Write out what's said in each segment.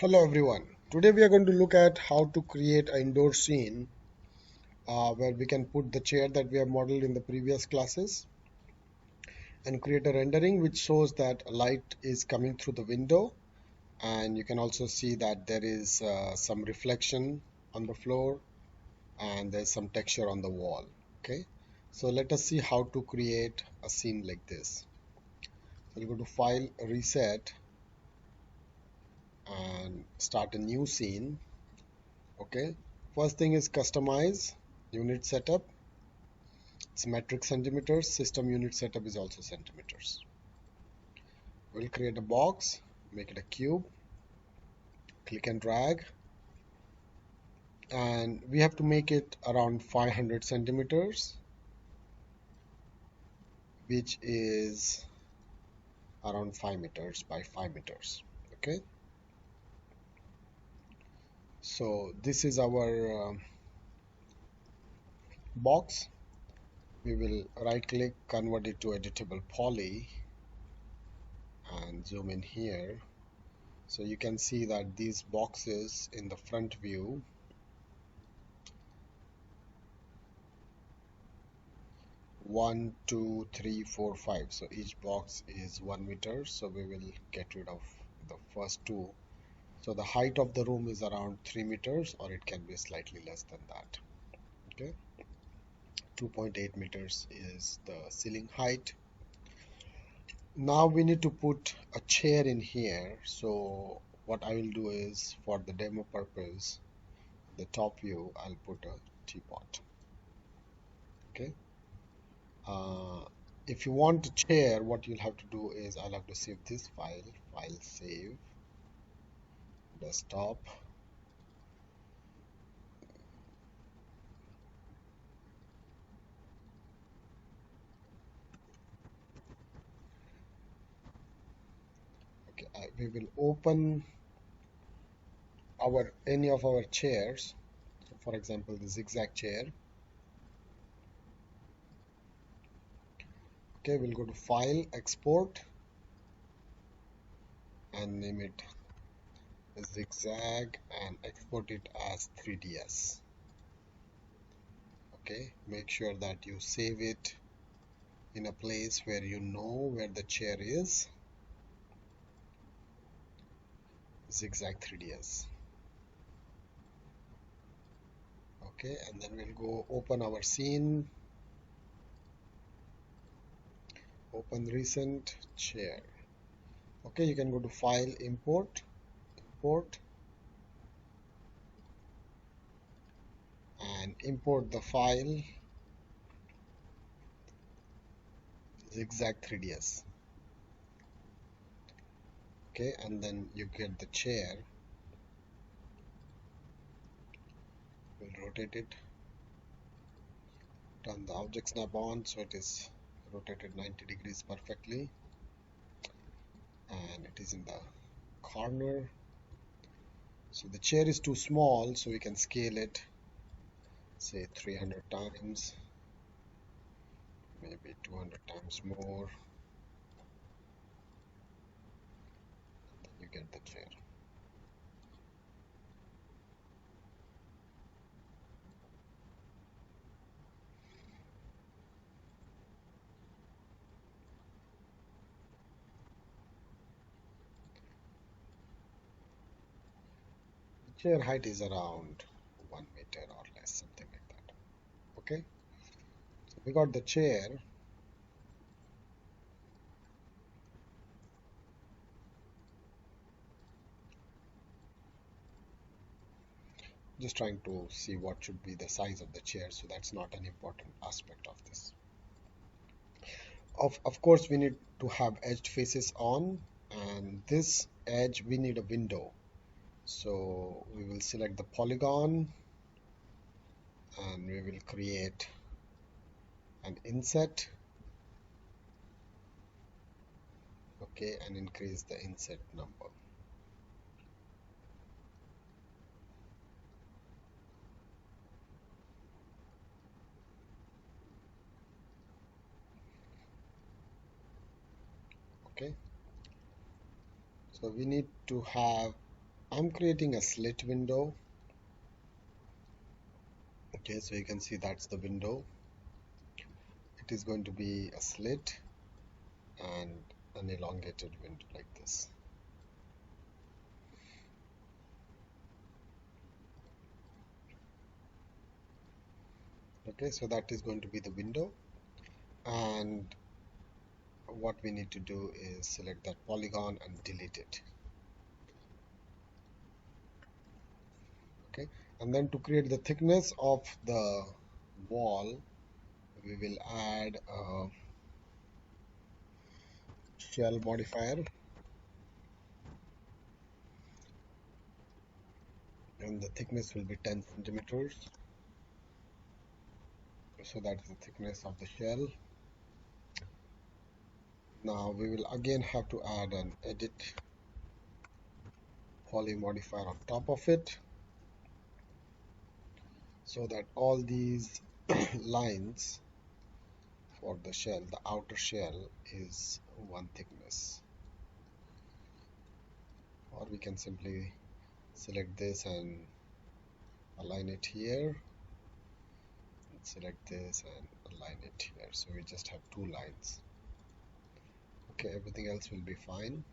Hello everyone. Today we are going to look at how to create an indoor scene where we can put the chair that we have modeled in the previous classes and create a rendering which shows that light is coming through the window, and you can also see that there is some reflection on the floor and there's some texture on the wall. Okay, so let us see how to create a scene like this. So we'll go to File, Reset, and start a new scene. Okay, first thing is customize unit setup. It's metric centimeters. System unit setup is also centimeters. We'll create a box, make it a cube, click and drag, and we have to make it around 500 centimeters, which is around 5 meters by 5 meters. Okay, so this is our box. We will right click, convert it to editable poly, and zoom in here. So you can see that these boxes in the front view, 1 2 3 4 5, so each box is 1 meter, so we will get rid of the first two. So the height of the room is around 3 meters, or it can be slightly less than that. Okay, 2.8 meters is the ceiling height. Now we need to put a chair in here, so what I will do is, for the demo purpose, the top view, I'll put a teapot. Okay, uh, if you want a chair, what you'll have to do is, I'll have to save this file save, desktop, okay, we will open any of our chairs. So for example, the zigzag chair. Okay, we'll go to File, Export, and name it zigzag and export it as 3ds. Okay, make sure that you save it in a place where you know where the chair is. Zigzag 3ds. Okay, and then we'll go open our scene, open recent chair. Okay, you can go to File, Import, and import the file zigzag 3ds. Okay, and then you get the chair. We'll rotate it, turn the object snap on so it is rotated 90 degrees perfectly, and it is in the corner. So the chair is too small, so we can scale it, say 300 times, maybe 200 times more. Then you get the chair. The chair height is around 1 meter or less, something like that. Okay, so we got the chair. Just trying to see what should be the size of the chair, so that's not an important aspect of this. Of course, we need to have edged faces on, and this edge we need a window. So we will select the polygon, and we will create an inset. Okay, and increase the inset number. Okay, so we need to have I'm creating a slit window. Okay, so you can see that's the window. It is going to be a slit and an elongated window like this. Okay, so that is going to be the window, and what we need to do is select that polygon and delete it. Okay, and then to create the thickness of the wall, we will add a shell modifier, and the thickness will be 10 centimeters. So that's the thickness of the shell. Now we will again have to add an edit poly modifier on top of it, so that all these lines for the shell, the outer shell, is one thickness. Or we can simply select this and align it here, and select this and align it here, so we just have two lines. Okay, everything else will be fine.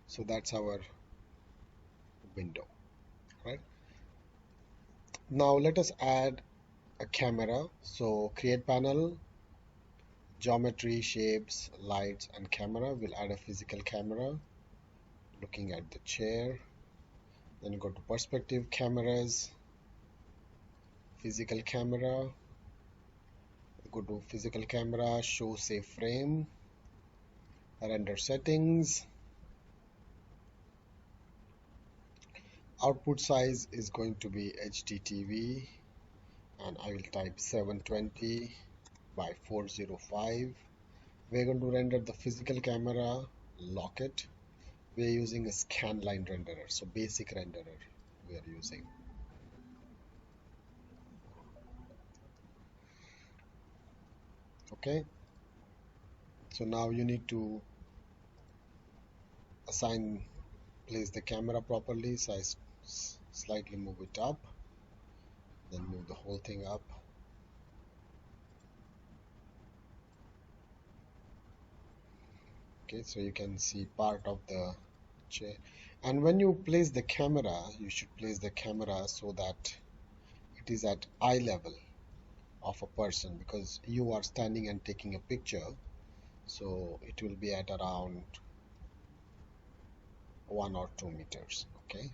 So that's our window, right? Now let us add a camera. So create panel, geometry, shapes, lights, and camera. We'll add a physical camera looking at the chair. Then go to perspective, cameras, physical camera. Go to physical camera, show save frame, render settings. Output size is going to be HDTV, and I will type 720 by 405. We're going to render the physical camera, lock it. We're using a scanline renderer, so basic renderer we are using. Okay, so now you need to place the camera properly. So I slightly move it up, then move the whole thing up. Okay, so you can see part of the chair. And when you place the camera, you should place the camera so that it is at eye level of a person, because you are standing and taking a picture, so it will be at around 1 or 2 meters. Okay,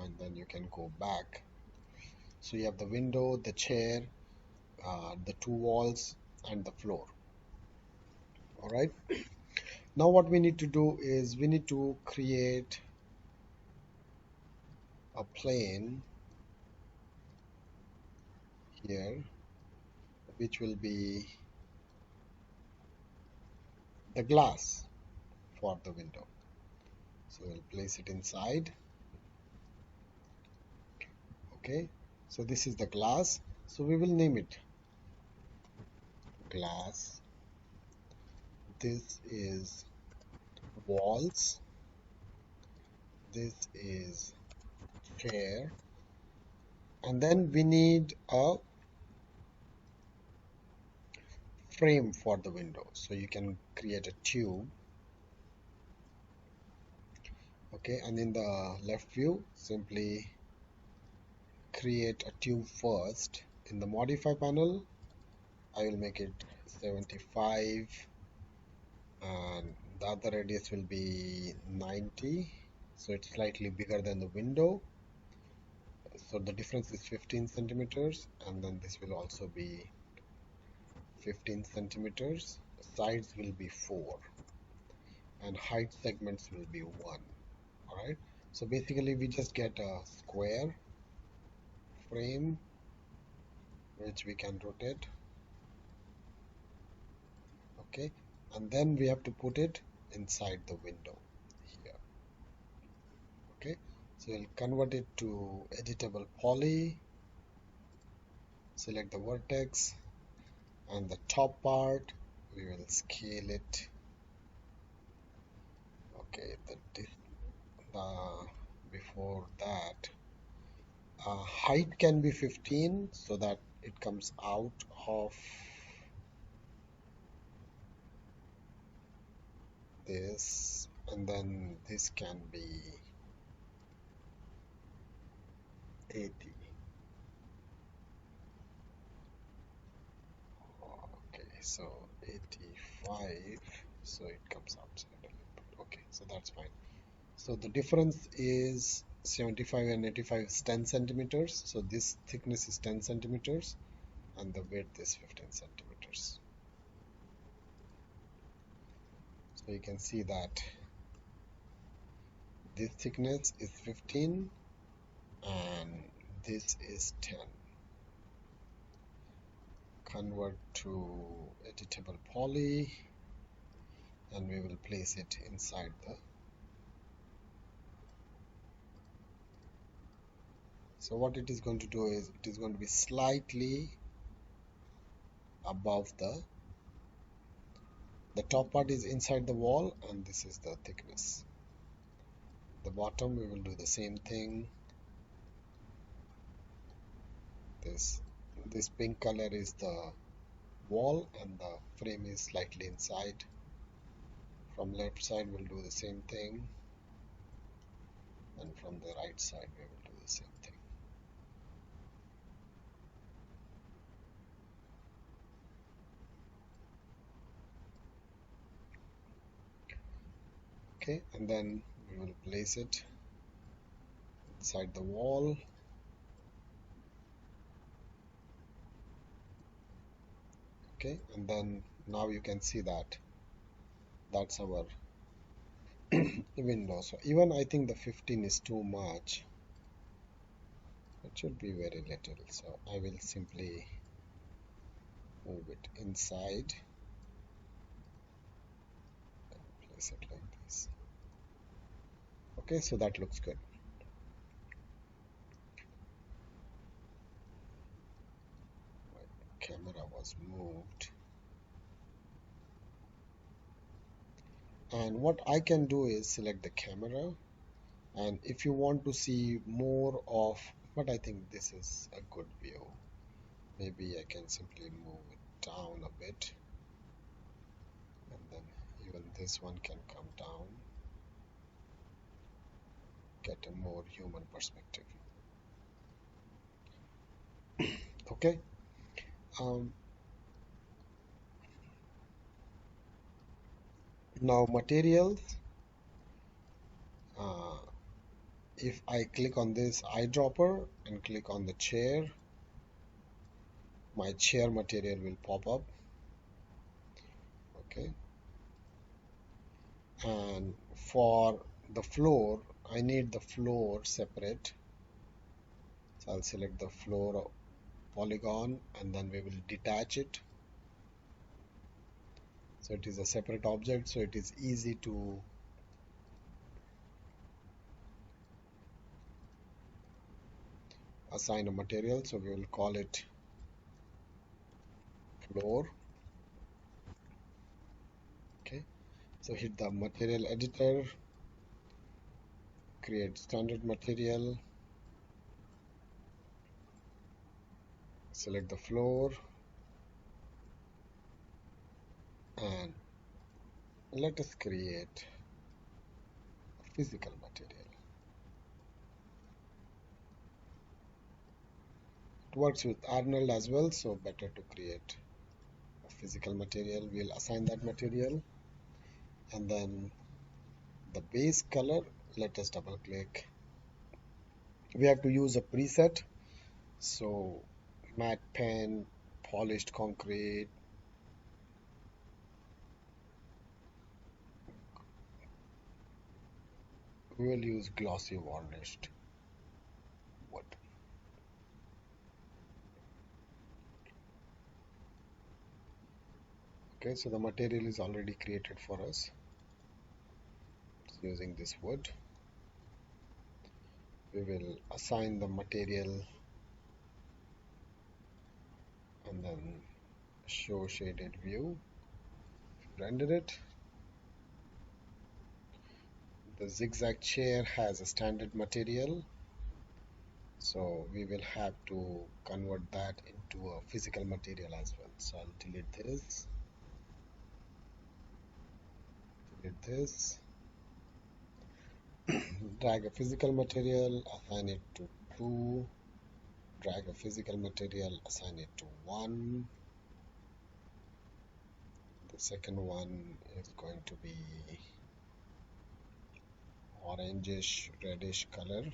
and then you can go back. So you have the window, the chair, the two walls, and the floor. All right, now what we need to do is we need to create a plane here, which will be the glass for the window. So we'll place it inside. Okay, so this is the glass, so we will name it glass. This is walls. This is chair. And then we need a frame for the window, so you can create a tube. Okay, and in the left view, simply create a tube first. In the modify panel, I will make it 75, and the other radius will be 90, so it's slightly bigger than the window. So the difference is 15 centimeters, and then this will also be 15 centimeters. Sides will be 4, and height segments will be 1. Alright, so basically we just get a square frame which we can rotate. Okay, and then we have to put it inside the window here. Okay, so we'll convert it to editable poly, select the vertex and the top part, we will scale it. Okay, the before that, height can be 15 so that it comes out of this, and then this can be 80. Okay, so 85, so it comes outside a little bit. Okay, so that's fine. So the difference is 75 and 85 is 10 centimeters. So this thickness is 10 centimeters and the width is 15 centimeters. So you can see that this thickness is 15 and this is 10. Convert to editable poly and we will place it inside the. So what it is going to do is it is going to be slightly above the top part is inside the wall and this is the thickness. The bottom we will do the same thing. This pink color is the wall and the frame is slightly inside. From left side we'll do the same thing and from the right side we will do the same thing. Okay, and then we will place it inside the wall. Okay, and then now you can see that that's our window. So even I think the 15 is too much. It should be very little. So I will simply move it inside and place it like this. Okay, so that looks good. My camera was moved. And what I can do is select the camera, and if you want to see more of, but I think this is a good view, maybe I can simply move it down a bit and then even this one can come down, get a more human perspective. Okay, now materials, uh, if I click on this eyedropper and click on the chair, my chair material will pop up. Okay, and for the floor I need the floor separate, so I'll select the floor polygon and then we will detach it, so it is a separate object, so it is easy to assign a material. So we will call it floor. Okay, so hit the material editor, create standard material, select the floor and let us create a physical material. It works with Arnold as well, so better to create a physical material. We'll assign that material and then the base color, let us double click. We have to use a preset, so matte pen, polished concrete, we will use glossy varnished wood. Okay, so the material is already created for us. It's using this wood. We will assign the material and then show shaded view. render it. The zigzag chair has a standard material, so we will have to convert that into a physical material as well. So I'll delete this, drag a physical material, assign it to 2, drag a physical material, assign it to 1. The second one is going to be orangish reddish color, and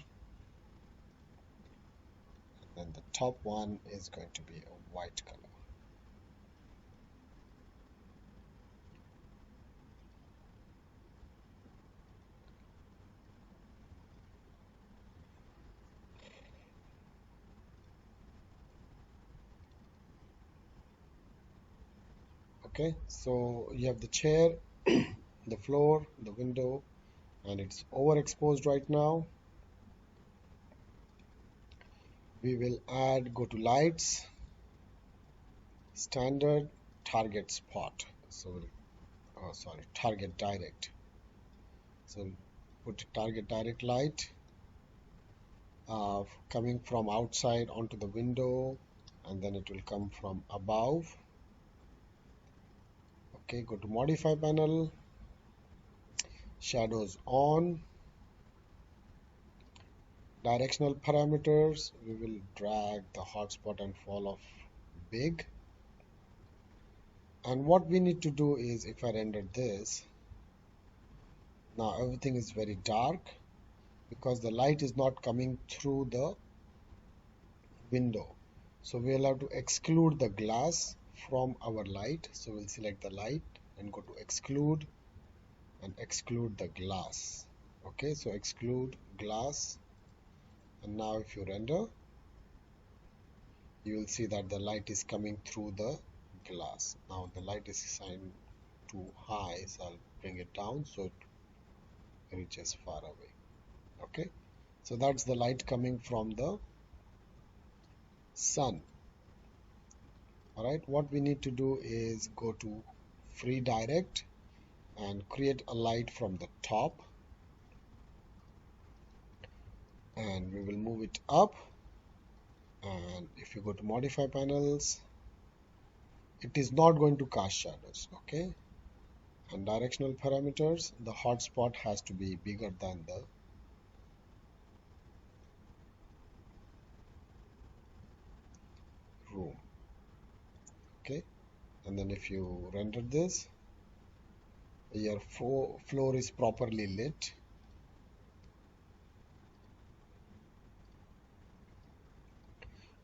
then the top one is going to be a white color. Okay, so you have the chair, the floor, the window, and it's overexposed right now. We will go to lights, standard, target spot. So, target direct. So put target direct light coming from outside onto the window, and then it will come from above. Okay, go to modify panel, shadows on, directional parameters. We will drag the hotspot and fall off big. And what we need to do is, if I render this, now everything is very dark because the light is not coming through the window. So we'll have to exclude the glass from our light. So we'll select the light and go to exclude and exclude the glass. Okay, so exclude glass, and now if you render, you will see that the light is coming through the glass. Now the light is assigned too high, so I'll bring it down so it reaches far away. Okay, so that's the light coming from the sun. All right, what we need to do is go to free direct and create a light from the top, and we will move it up. And if you go to modify panels, it is not going to cast shadows. Okay, and directional parameters, the hotspot has to be bigger than the room. Okay, and then if you render this, your floor is properly lit.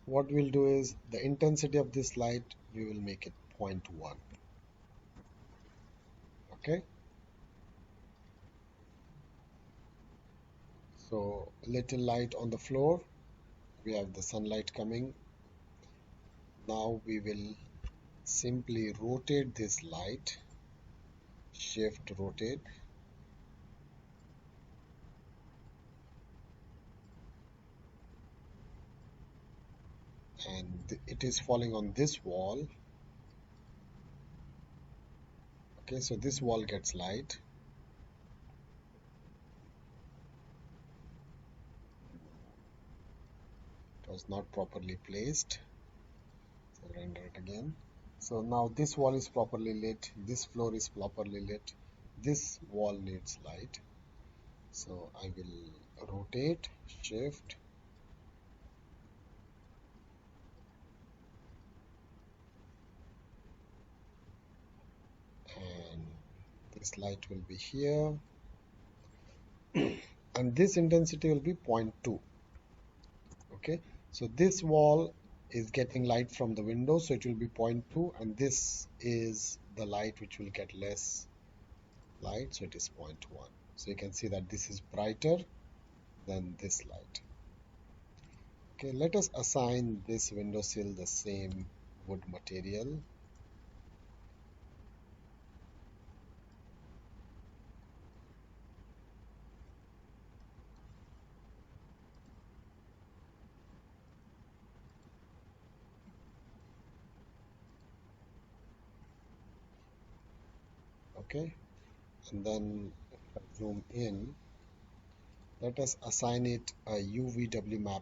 What we'll do is, the intensity of this light, we will make it 0.1. Okay, so little light on the floor, we have the sunlight coming. Now we will simply rotate this light, shift rotate, and it is falling on this wall. Okay, so this wall gets light. It was not properly placed, so render it again. So now this wall is properly lit, this floor is properly lit, this wall needs light. So I will rotate, shift, and this light will be here, and this intensity will be 0.2. Okay, so this wall is getting light from the window, so it will be 0.2, and this is the light which will get less light, so it is 0.1. So you can see that this is brighter than this light. Okay, let us assign this windowsill the same wood material. Okay, and then if I zoom in, let us assign it a UVW map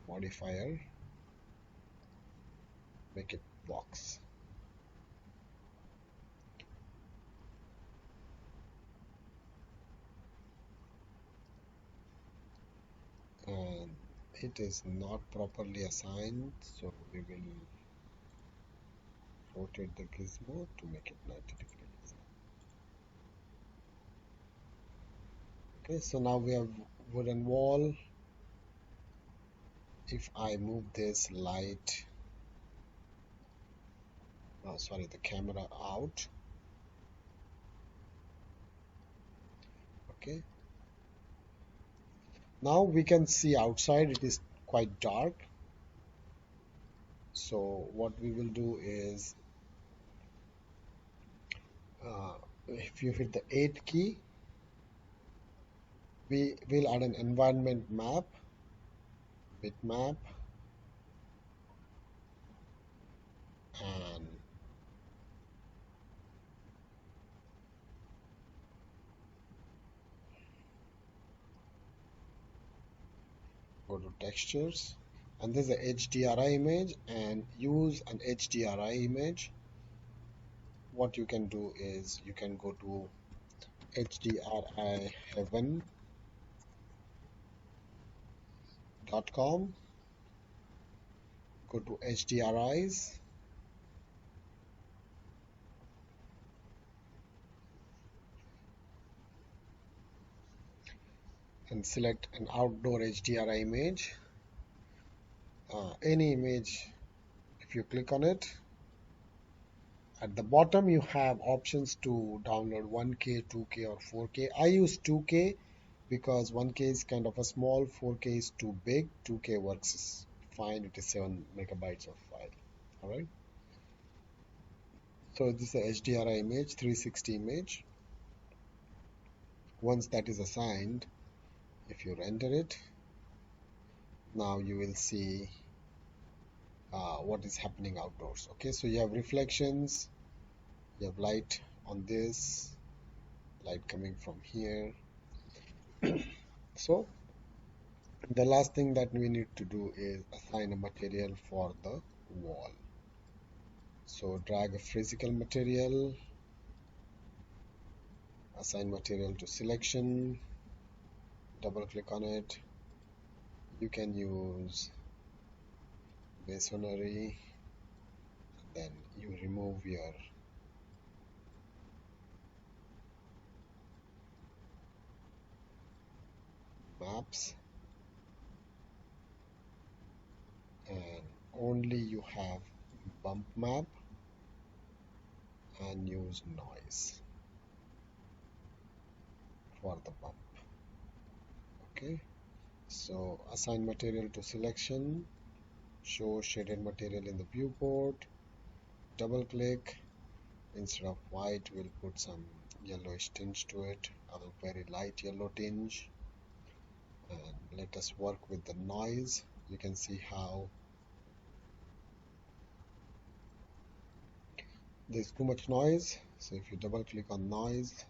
modifier, make it box. And it is not properly assigned, so we will rotate the gizmo to make it 90 degrees. Okay, so now we have wooden wall. If I move this light, sorry, the camera out, okay, now we can see outside. It is quite dark, so what we will do is, if you hit the 8 key, we will add an environment map, bitmap, and go to textures, and this is a HDRI image, and use an HDRI image. What you can do is you can go to HDRI heaven.com, go to HDRIs, and select an outdoor HDRI image, any image. If you click on it, at the bottom you have options to download 1K, 2K or 4K. I use 2K because 1K is kind of a small, 4K is too big, 2K works fine. It is 7 megabytes of file. All right. So this is a HDRI image, 360 image. Once that is assigned, if you render it, now you will see what is happening outdoors. Okay, so you have reflections, you have light on this, light coming from here. So the last thing that we need to do is assign a material for the wall. So drag a physical material, assign material to selection, double click on it. You can use masonry, then you remove your maps, and only you have bump map, and use noise for the bump. Okay, so assign material to selection, show shaded material in the viewport, double click. Instead of white, we'll put some yellowish tinge to it, a very light yellow tinge. And let us work with the noise. You can see how there's too much noise. So if you double click on noise,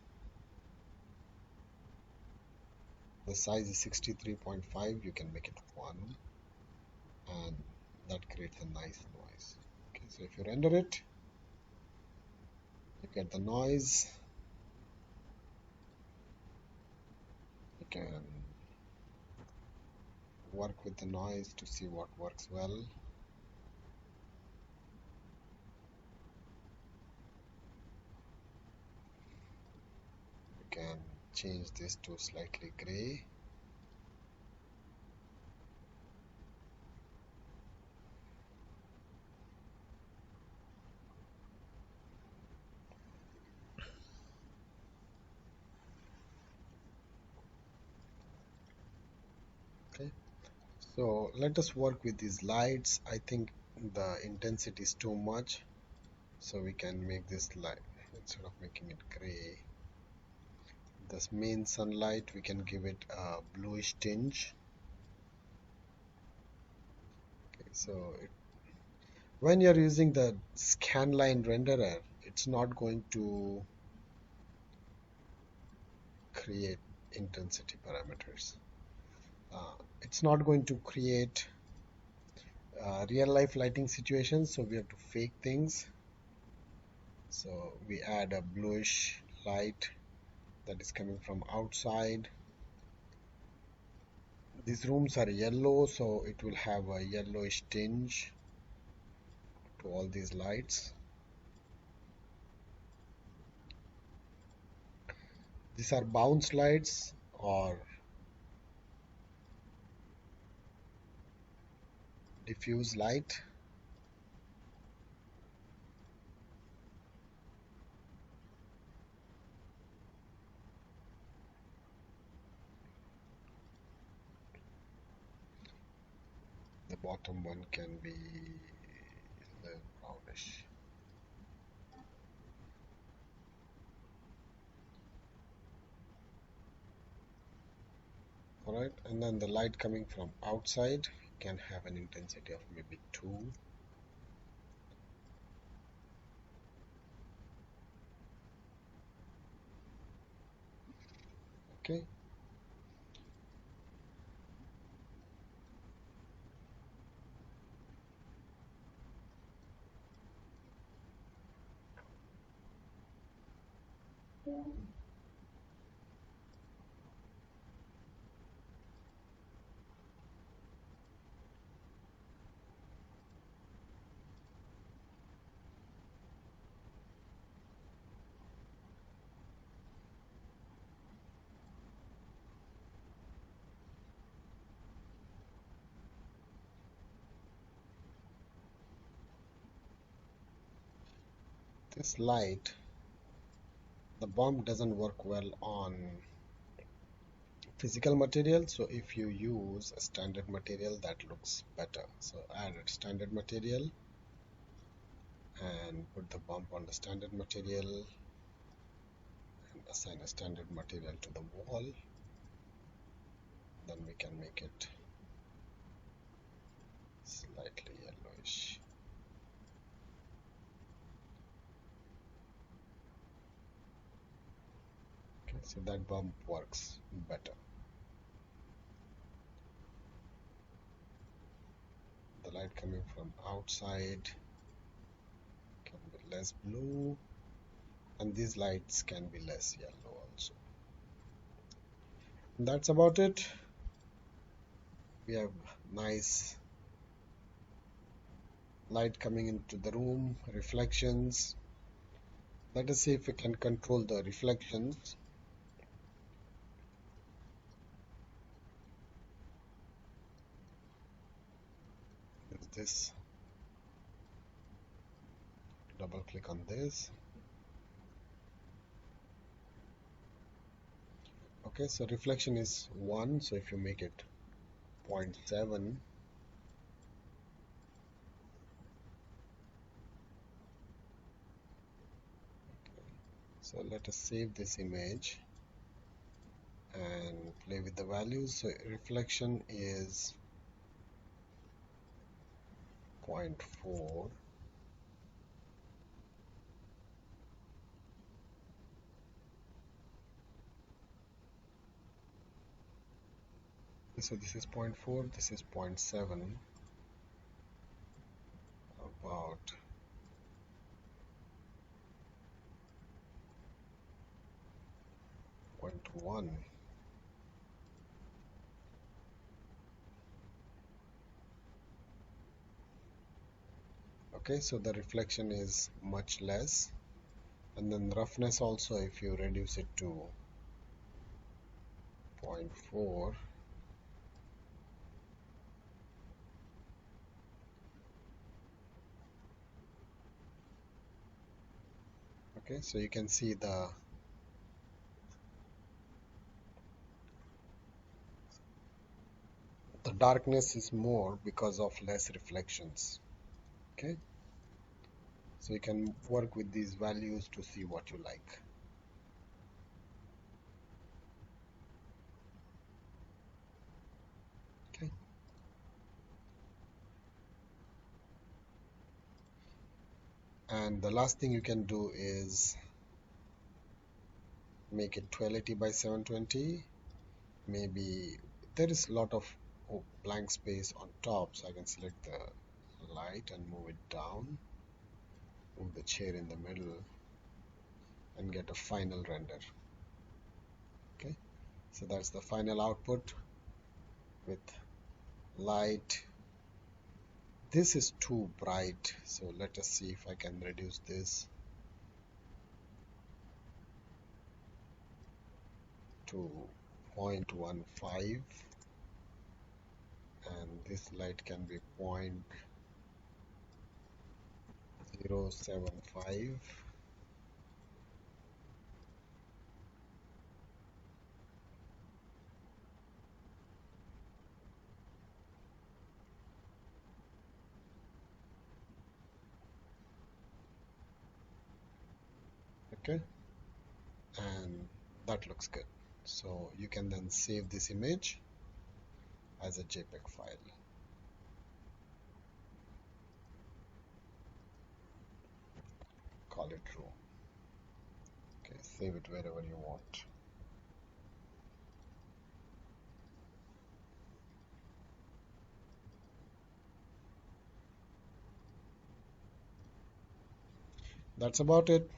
the size is 63.5, you can make it 1, and that creates a nice noise. Okay, so if you render it, you get the noise. You can work with the noise to see what works well. You can change this to slightly gray. Okay, so let us work with these lights. I think the intensity is too much, so we can make this light, instead of making it gray, this main sunlight, we can give it a bluish tinge. Okay, so When you're using the scanline renderer, it's not going to create intensity parameters. It's not going to create real life lighting situations, so we have to fake things. So we add a bluish light that is coming from outside. These rooms are yellow, so it will have a yellowish tinge to all these lights. These are bounce lights or diffuse light. The bottom one can be the brownish. Alright, and then the light coming from outside can have an intensity of maybe 2. Okay, this light, the bump doesn't work well on physical material, so if you use a standard material, that looks better. So add a standard material and put the bump on the standard material and assign a standard material to the wall. Then we can make it slightly yellowish. Okay, so that bump works better. The light coming from outside can be less blue, and these lights can be less yellow also. And that's about it. We have nice light coming into the room, reflections. Let us see if we can control the reflections. This, double click on this. Okay, so reflection is 1, so if you make it 0.7, so let us save this image and play with the values. So reflection is 0.4. So this is 0.4, this is 0.7, about 0.1. Okay, so the reflection is much less, and then roughness also, if you reduce it to 0.4, okay, so you can see the darkness is more because of less reflections. Okay, so you can work with these values to see what you like. Okay. And the last thing you can do is make it 1280 by 720. Maybe there is a lot of blank space on top, so I can select the light and move it down, move the chair in the middle, and get a final render. Okay, so that's the final output with light. This is too bright, so let us see if I can reduce this to 0.15, and this light can be 0.075. Okay, and that looks good. So you can then save this image as a JPEG file. Call it room. Okay, save it wherever you want. That's about it.